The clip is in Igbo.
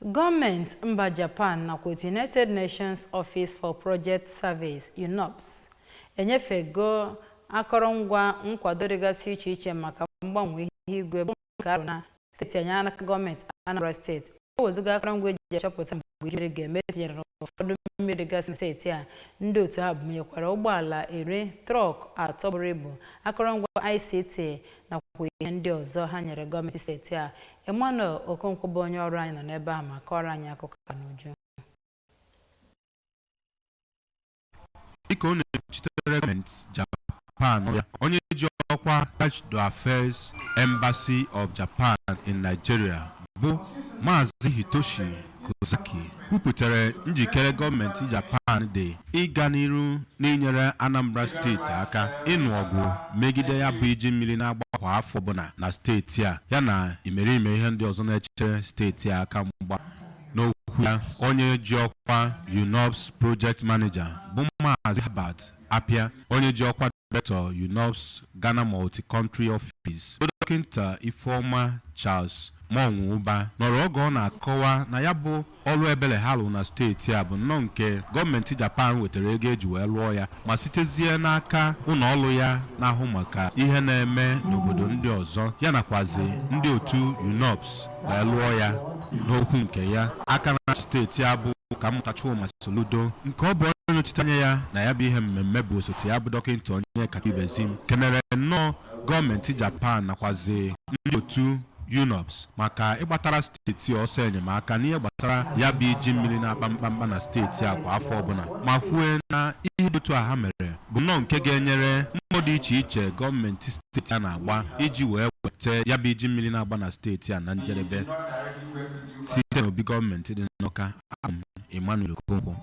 Government mba Japan nakwa United Nations Office for Project Service UNOPS enyefego akọrọngwa nkwado dịgasị iche iche maka mgbanwe ihe igwe bụ nke arụ na steeti anya n'aka gọọmenti Anambra steeti. O wezuga akọrọngwa eji achọpụta mgbe iji mmiri ga-eme tinyere ụfọdụ mmiri dịgasị na steeti a. Ndị otu ha bunyekwara ụgbọala iri, trọk atọ buru ibu, akọrọngwa ICT nakwa ihe ndị ọzọ ha nyere gọọmenti steeti a. Emmanuel Okonkwo bụ onye ọrụ anyị nọ n'ebe a ma kọrọ anyị akụkọ ka n'uju. Dịka ọ na-echitere gọọmenti Japan, onye ji ọkwa Ambassador Affairs Embassy of Japan in Nigeria bụ Maazị Hitoshi Kozaki kwupụtara njikere gọọmenti Japan dị ịga n'iru n'inyere Anambra steeti aka ịnụ ọgụ megide ya bụ iji mmiri na-agba kwa afọ ọbụla na steeti a yana imerime ihe ndị ọzọ na-echere steeti a aka mgba. N'okwu ya, onye ji ọkwa UNOPS Project Manager bụ Maazị Herbert Apia, onye ji ọkwa Director UNOPS Ghana Multi-Country Office Dọkịta Ifeoma Charles Monwuba nọrọ oge ọ na-akọwa na ya bụ ọrụ ebele ha lụ na steeti a bụ nnọọ nke gọọmenti Japan wetara ego eji wee lụọ ya ma sitezie n'aka ụlọ ọrụ ya na-ahụ maka ihe na-eme n'obodo ndị ọzọ ya nakwazi ndị otu UNOPS wee lụọ ya. N'okwu nke ya, aka na steeti a bụ ka Mmụtachukwu Soludo nke ọ bụ onye nọchite anya ya na ya bụ ihe mmemme bụ osote ya bụ Dọkịta Onyekachibezim kenere nnọọ gọọmenti Japan nakwazi ndị otu UNOPS maka ịgbatara steeti ọsọ enyemaka n'ihe gbasara ya bụ iji mmiri na-akpa mkpamkpa na steeti a kwa afọ ọbụla ma kwue na ihe otu a ha mere bụ nnọọ nke ga-enyere mbọ dị iche iche gọọmenti steeti a na-agba iji wee weta ya bụ iji mmiri na-agba na steeti a na njedebe site n'obi gọọmenti dị n'Ọka. Emmanuel Okonkwo.